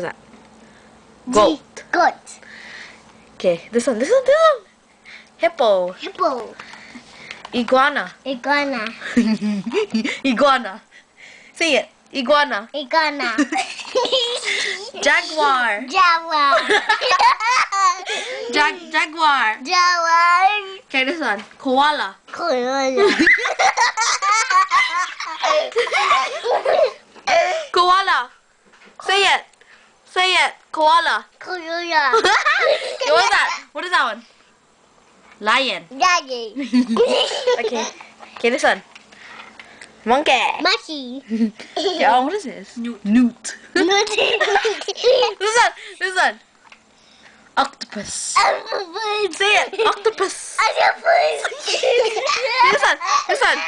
that? Goat. Goat. Okay, this one. Hippo. Hippo. Iguana. Iguana. Iguana. Say it. Iguana. Iguana. Jaguar. Jaguar. Jaguar. Jaguar. Okay, this one. Koala. Koala. Koala. Say it. Say it. Koala. Koala. Okay, what is that? What is that one? Lion. Daddy. Okay. Okay, this one. Monkey. Monkey. Okay, oh, what is this? Newt. This one. Octopus. Say it. Octopus. This one.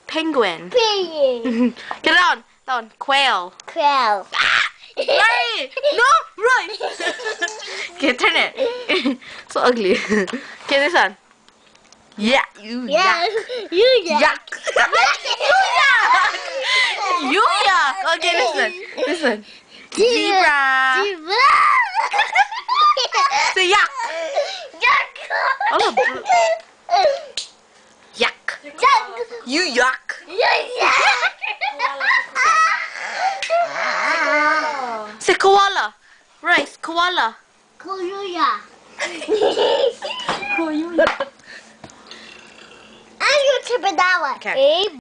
Penguin. Pig. Get that one. Quail. Quail. Right. No, right. Okay, turn it. So ugly. Okay, this one. Yeah. Yeah. You Yuck. You yuck. Okay, this one. Zebra. Say yuck. Oh, yuck. You yuck. Say koala. Rice. Koala. Koala. I'm going to tip it that one. Okay.